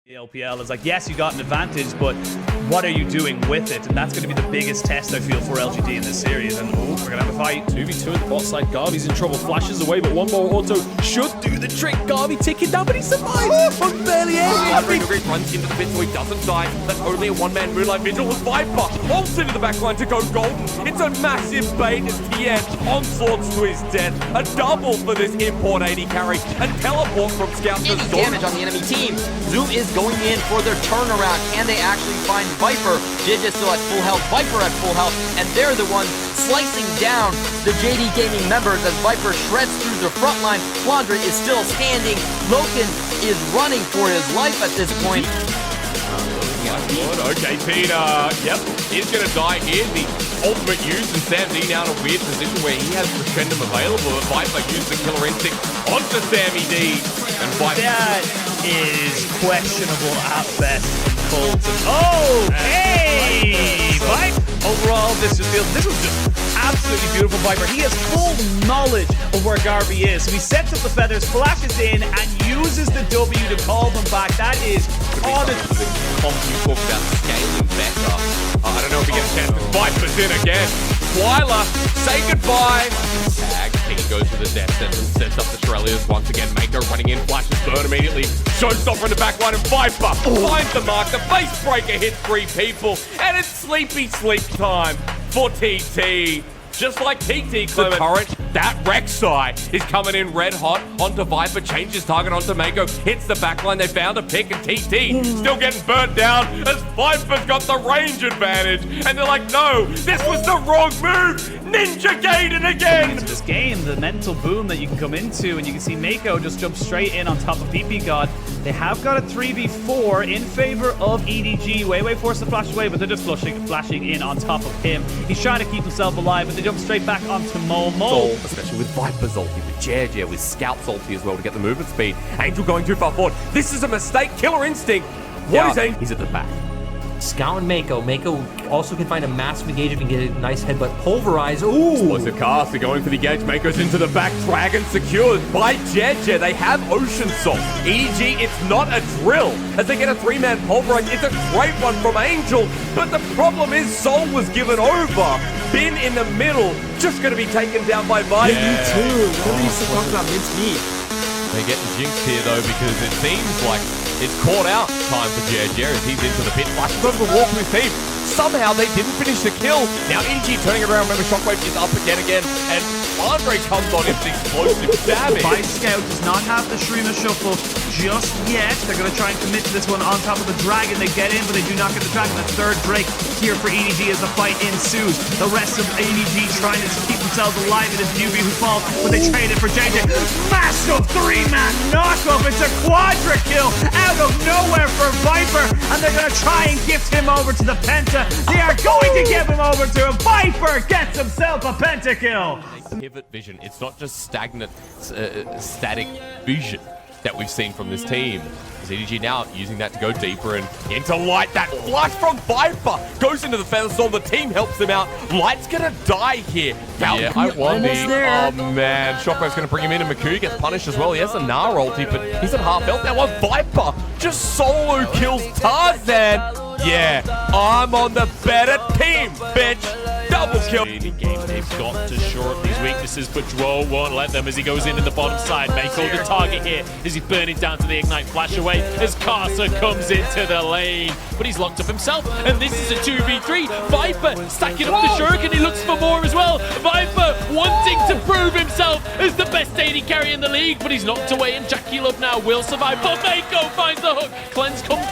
The LPL is like, yes, you got an advantage, but what are you doing with it? And that's going to be the biggest test, I feel, for LGD in this series. And we're going to have a fight. 2v2 in the bot side. Garvey's in trouble, flashes away, but one more auto should do the trick. Garvey ticking down, but he survives on barely anything. Great runs into the pit so he doesn't die. That's only a one-man Moonlight Vigil with Viper. Holds into the backline to go golden. It's a massive bait as Cheyenne onslaughts to his death. A double for this import AD carry. And teleport from Scout to any damage on the enemy team. Zoom is going in for their turnaround. Can they actually find Viper? JJ still at full health, Viper at full health, and they're the ones slicing down the JD Gaming members as Viper shreds through the front line. Flandre is still standing. Loken is running for his life at this point. Okay, Peter, yep, he's going to die here. The ultimate use, and Sam D now in a weird position where he has Crescendum available. But Viper used the killer instinct onto Sammy D. And Viper... That is questionable at best from Colton. Oh, hey! Viper! Overall, this was just absolutely beautiful, Viper. He has full knowledge of where Garvey is. So he sets up the feathers, flashes in, and uses the W to call them back. That is honestly... You talk about scaling better. I don't know if we get a chance to Viper's in again. Twyla, say goodbye. Tag, he goes for the death sentence, sets up the Shurelias once again. Mako running in, flashes burn immediately. Showstopper in the backline, and Viper finds the mark. The face breaker hits 3 people, and it's sleepy sleep time for TT. Just like TT, the current, that Rek'Sai is coming in red hot onto Viper, changes target onto Mako, hits the backline, they found a pick, and TT still getting burnt down as Viper's got the range advantage, and they're like, no, this was the wrong move! Ninja Gaiden again! This game, the mental boom that you can come into, and you can see Mako just jump straight in on top of PP God. They have got a 3v4 in favor of EDG. Way forced to flash away, but they're just flashing in on top of him. He's trying to keep himself alive, but they jump straight back onto Momo. Especially with Viper's ulti, with JJ, with Scout's ulti as well to get the movement speed. Angel going too far forward. This is a mistake. Killer instinct. What is Angel? He's at the back. Scout and Mako. Mako also can find a massive engage if he can get a nice headbutt. Pulverize. Ooh! Explosive cast. They're going for the engage. Mako's into the back. Dragon secured by JJ. They have Ocean Salt. EDG, it's not a drill. As they get a 3-man pulverize. It's a great one from Angel. But the problem is Soul was given over. Bin in the middle. Just going to be taken down by Viper. Me too. What are you talking about? It's me. They're getting jinxed here though because it seems like it's caught out time for JJ as he's into the pit. Flashes over the wall for his team. Somehow they didn't finish the kill. Now EDG turning around. Remember, Shockwave is up again. And Andre comes on in with explosive damage. Scout does not have the Shrima Shuffle just yet. They're going to try and commit to this one on top of the Dragon. They get in, but they do not get the Dragon. The third Drake here for EDG as the fight ensues. The rest of EDG trying to keep themselves alive. It is Newbie who falls, but they trade it for JJ. Massive 3-man knockoff. It's a quadra kill out of nowhere for Viper, and they're going to try and gift him over to the Penta. They are going to give him over to him. Viper gets himself a pentakill. Pivot vision. It's not just stagnant, static vision that we've seen from this team. EDG now using that to go deeper and into Light. That flush from Viper goes into the Featherstorm. The team helps him out. Light's gonna die here. Yeah, I won the... Oh man, Shockwave's gonna bring him in and McCoo gets punished as well. He has a Gnar ulti, but he's at half health. Now one Viper just solo kills Tarzan. Yeah, I'm on the better team, bitch. Double kill. The game they've got to shore up these weaknesses, but Dro won't let them as he goes in the bottom side. Mako the target here as he's burning down to the Ignite flash away as Carcer comes into the lane. But he's locked up himself, and this is a 2v3. Viper stacking up the Shuriken. He looks for more as well. Viper wanting to prove himself as the best AD carry in the league, but he's knocked away, and Jackie Love now will survive. But Mako finds the hook. Cleanse comes.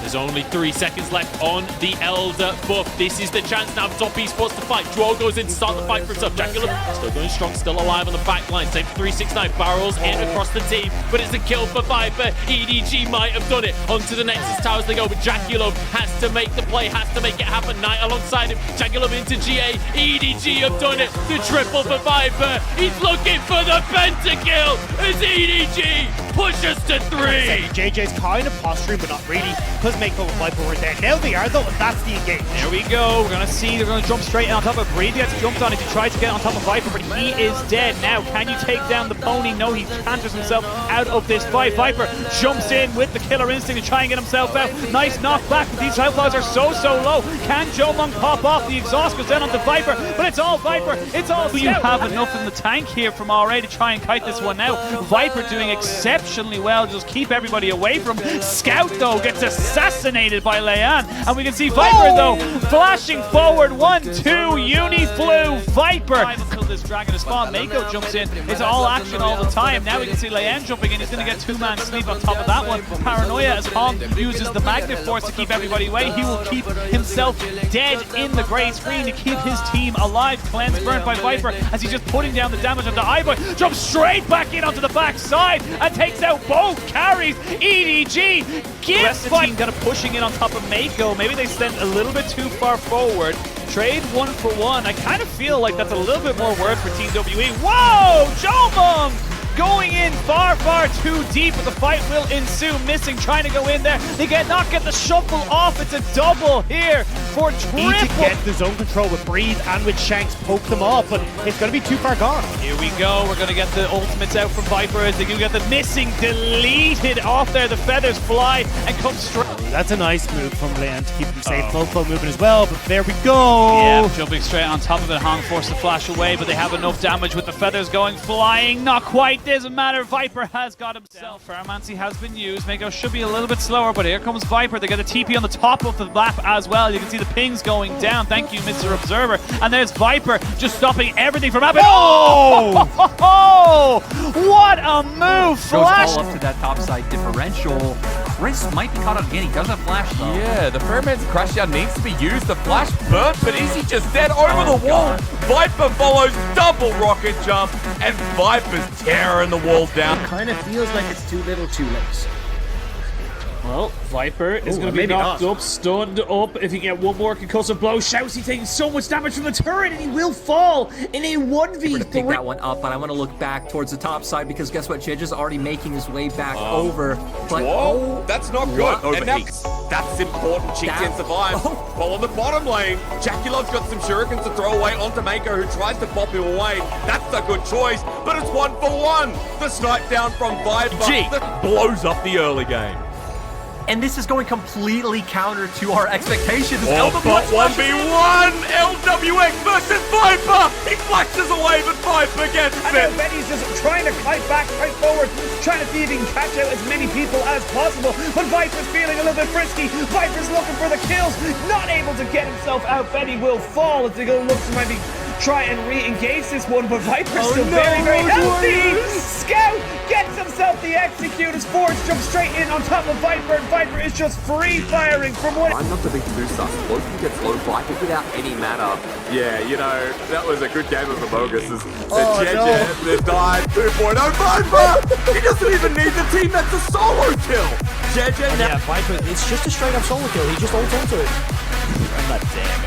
There's only 3 seconds left on the Elder buff. This is the chance now for top Esports to fight. Dro goes in to start the fight for himself. Jackulum still going strong, still alive on the back line. Same 369 barrels in across the team, but it's a kill for Viper. EDG might have done it. Onto the Nexus towers they go, but Jackulum has to make the play, has to make it happen. Knight alongside him. Jackulum into GA. EDG have done it. The triple for Viper. He's looking for the pentakill as EDG pushes to 3. JJ's kind of posturing, but not really, because Mako and Viper were there. Now they are though, and that's the engage. There we go. We're going to see they're going to jump straight in on top of Breed. Gets jumped on if he tries to get on top of Viper, but he is dead. Now, can you take down the pony? No, he canters himself out of this fight. Viper jumps in with the killer instinct to try and get himself out. Nice knockback. These outlaws are so low. Can Joe Monk pop off? The exhaust goes down onto Viper, but it's all Viper. It's all Scout. You have enough in the tank here from RA to try and kite this one now. Viper doing exceptionally well. Just keep everybody away from Scout, though, gets assassinated by Leanne. And we can see Viper, though, flashing forward. 1-2, Uni-Flu, Viper. Until this dragon is spawned, Mako jumps in. It's all action all the time. Now we can see Leanne jumping in. He's going to get two-man sleep on top of that one. Paranoia as Hong uses the magnet force to keep everybody away. He will keep himself dead in the grey screen to keep his team alive. Cleanse burnt by Viper as he's just putting down the damage onto iBoy. Jumps straight back in onto the backside and takes out both carries. EDG gets the team kind of pushing in on top of Mako. Maybe they stand a little bit too far forward. Trade 1-for-1. I kind of feel like that's a little bit more work for Team WE. Whoa! Jomong going in far too deep, but the fight will ensue. Missing, trying to go in there. They cannot get the shuffle off. It's a double here for Triple. Need to get the zone control with Breathe and with Shanks, poke them off, but it's going to be too far gone. Here we go. We're going to get the ultimates out from Viper as they do get the missing deleted off there. The feathers fly and come straight. That's a nice move from Leanne to keep them safe. Mofo moving as well, but there we go. Yeah, jumping straight on top of it. Hong forced to flash away, but they have enough damage with the feathers going flying. Not quite. Doesn't matter. Viper has got himself. Pheromancy has been used. Mako should be a little bit slower, but here comes Viper. They get a TP on the top of the map as well. You can see the pings going down. Thank you, Mr. Observer. And there's Viper just stopping everything from happening. Oh! What a move! Flash! Goes all up to that top side differential. Chris might be caught up again. He does have flash though. Yeah, the Pheromancy Crashdown needs to be used. The flash burnt, but is he just dead over the wall? Viper follows double rocket jump, and Viper's tearing the wall down. Kind of feels like it's too little too late. Well, Viper is going to be knocked up, stunned up. If he get one more concussive blow, Shousey taking so much damage from the turret, and he will fall in a 1v3. To pick that one up, but I want to look back towards the top side because guess what? Jidge is already making his way back over. But, Whoa, that's not good. Overheats. That's important. Chingtian survives. While on the bottom lane, Jaculov's got some shurikens to throw away onto Mako, who tries to pop him away. That's a good choice, but it's 1-for-1. The snipe down from Viper that blows up the early game. And this is going completely counter to our expectations. Oh, but 1v1! LWX versus Viper! He flashes away, but Viper gets And now Benny's just trying to kite back, kite forward, trying to see if he can catch out as many people as possible. But Viper's feeling a little bit frisky. Viper's looking for the kills, not able to get himself out. Benny will fall as they go look to maybe try and re-engage this one, but Viper's still very healthy! Scout gets himself the execute as Forge jumps straight in on top of Viper, and Viper is just free-firing from one. I'm not the big boost us. Loki gets low Viper without any mana. Yeah, you know, that was a good game of Amogus. The dive 2.0 Viper! He doesn't even need the team, that's a solo kill! Yeah, Viper, it's just a straight-up solo kill. He just holds onto it.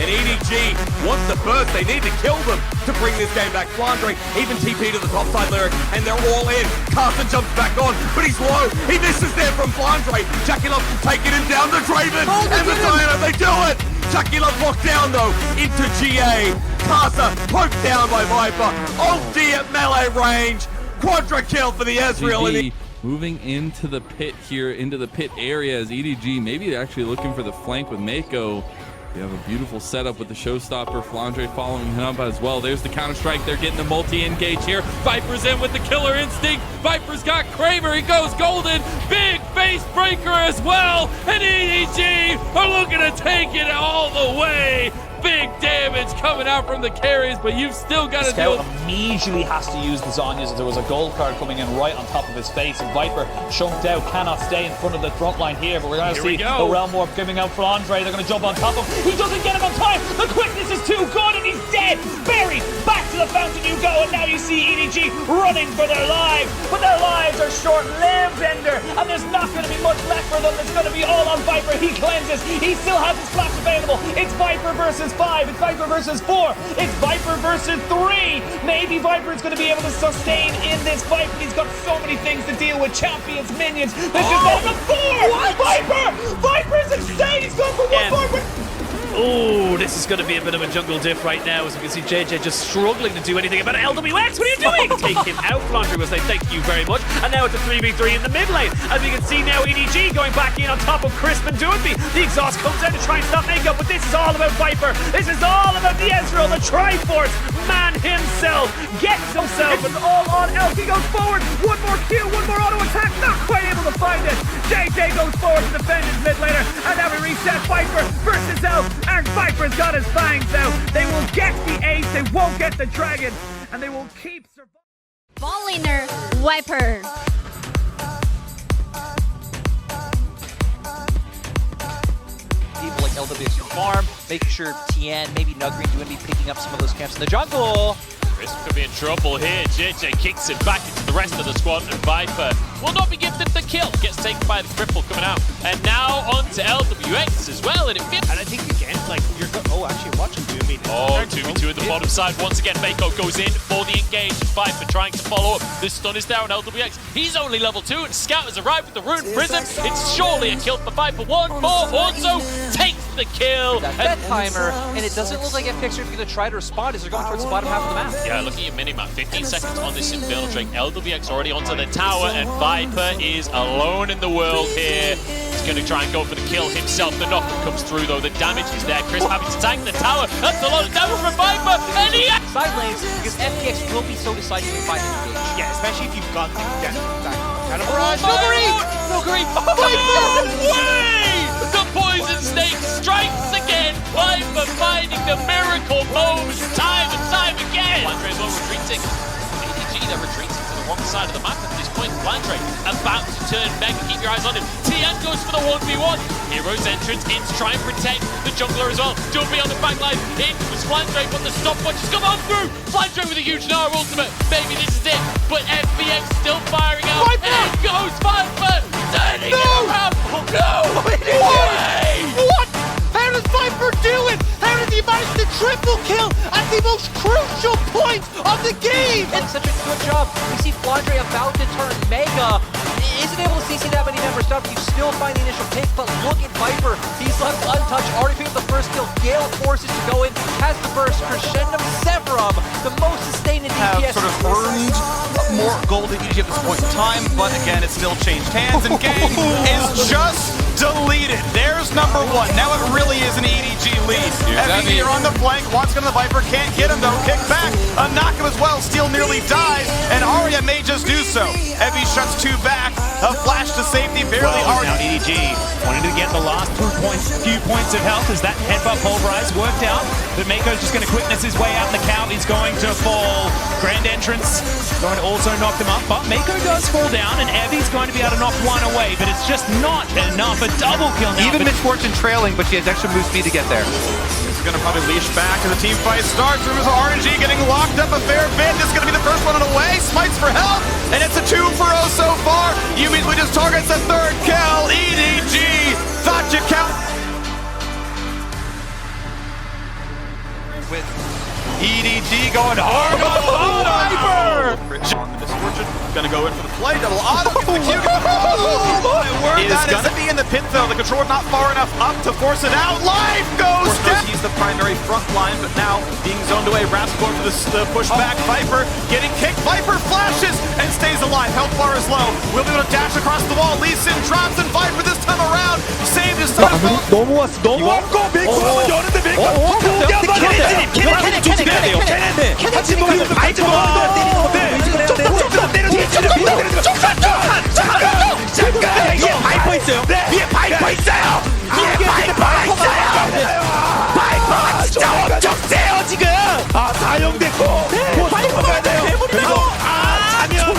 And EDG wants the burst. They need to kill them to bring this game back. Flandre even TP to the top side lyric, and they're all in. Carson jumps back on, but he's low. He misses there from Flandre. Jaculov can take it and down the Draven. And the Diana, they do it. Jaculov locked down though into GA. Carson poked down by Viper. Ulti at melee range. Quadra kill for the Ezreal. Moving into the pit here, into the pit area as EDG maybe actually looking for the flank with Mako. We have a beautiful setup with the showstopper, Flandre following him up as well. There's the counter-strike. They're getting the multi-engage here. Viper's in with the killer instinct. Viper's got Kramer. He goes golden. Big face breaker as well. And EDG are looking to take it all the way. Big damage coming out from the carries, but you've still got to do it. Immediately has to use the Zhonya's as there was a gold card coming in right on top of his face, and Viper chunked out, cannot stay in front of the front line here, but we're going to see the Realm Warp giving out for Andre. They're going to jump on top of him. He doesn't get him on time. The quickness is too good, and he's dead. Buried. Back to the fountain you go, and now you see EDG running for their lives, but their lives are short-lived, Ender, and there's not going to be much left for them. It's going to be all on Viper. He cleanses. He still has his flash available. It's Viper versus 5. It's Viper versus 4. It's Viper versus 3. Maybe Viper is going to be able to sustain in this fight, but he's got so many things to deal with. Champions, minions. This is not the 4. What? Viper is in going to be a bit of a jungle diff right now, as we can see JJ just struggling to do anything about it. LWX, what are you doing? Take him out. Flandre will say thank you very much. And now it's a 3v3 in the mid lane. As we can see now, EDG going back in on top of Crisp and Doonby. The exhaust comes out to try and stop Mako, but this is all about Viper. This is all about the Ezreal, the Triforce man himself. Gets himself and all on Elk. He goes forward. One more Q, one more auto attack. Not quite able to find it. JJ goes forward to defend his mid laner. And now we reset Viper versus Elk. And Viper's got his fangs out. They will get the ace. They won't get the dragon. And they will keep surviving. Ball laner, Viper. People like LWX farm, making sure Tien, maybe Nuggreen, doing be picking up some of those camps in the jungle. Crisp could be in trouble here. JJ kicks it back into the rest of the squad, and Viper will not be gifted the kill. Gets taken by the cripple coming out. And now on to LWX as well. And I think again, like, actually watching Doonby. Oh, 2v2 at the bottom side. Once again, Mako goes in for the engage. Viper trying to follow up. This stun is down. LWX, he's only level 2, and Scout has arrived with the Rune Prism. It's surely a kill for Viper. One more also takes the kill. That timer, and it doesn't look like FPX are going to try to respond as they're going towards the bottom half of the map. Yeah, look at your minimap. 15 seconds on this Infernal Drake. LWX already onto the tower, and Viper is alone in the world here. He's going to try and go for the kill himself. The knock comes through, though. The damage is there. Chris having to tank the tower. That's a lot of damage from Viper, and he... Side lanes, because FPX will be so decisive in fighting the engage. Yeah, especially if you've got that kind of barrage. Nuggreen! No way! The poison snake strikes again. Viper finding the miracle moment time and time again. Flandre as well retreating. EDG, they're retreating to the wrong side of the map at this point. Flandre about to turn Mega. Keep your eyes on him. Tien goes for the 1v1. Hero's entrance in to try and protect the jungler as well. Doonby on the back line. In was Flandre, but the stopwatch has come on through. Flandre with a huge Nara ultimate. Maybe this is it. But FBX still firing out. Viper! And goes Viper. Turning it around. No way! What? How does Viper do it? How did he manage the triple kill at the most crucial point of the game? It's such a good job. We see Flandre about to turn Mega. Isn't able to CC that many members stuff. You still find the initial pick, but look at Viper. He's left untouched. Already picked up the first kill. Gale forces to go in. Has the burst. Crescendum Severum. The most sustained in DPS. Sort of earned more gold than EDG at this point in time, but again, it still changed hands, and game is just deleted. There's number 1. Now it really is an EDG lead. Evie here on the flank, wants to go to the Viper, can't get him though. Kick back, a knock him as well. Steel nearly dies, and Arya may just do so. Evie shuts 2 back, a flash to safety, barely Arya. Now EDG wanted to get the last few points of health as that headbutt pulverize worked out, but Mako's just going to quickness his way out, and the count is going to fall. Grand entrance going to also knock them up, but Mako does fall down, and Evie's going to be able to knock 1 away, but it's just not enough. A double kill now. Even Misfortune trailing, but she has extra move speed to get there. This is going to probably leash back as the team fight starts. Rumors of RNG getting locked up a fair bit. This is going to be the first one on the way. Smites for help, and it's a 2 for 0 so far. Usually just targets the 3rd kill. EDG, thought you count. With EDG going hard on Viper. On the Misfortune, going to go in for the play. Double auto, gets the Q. Is going to be in the pit though. The control not far enough up to force it out. Life goes down. He's the primary front line, but now being zoned away. Raps going for the pushback. Viper getting kicked. Viper flashes and stays alive. Health bar is low. Will be able to dash across the wall. Lee Sin drops, and Viper this time around saved his son. 너무 왔고 메이커가 여는데 메이커 캐넨 같이 모이면 말지 마. 쪽쪽 때려. 잠깐 위에 바이퍼 있어요. 위에 바이퍼 있어요. 바이퍼가 진짜 엄청 세요 지금. 사용됐고 바이퍼가 돼요. 그리고 자면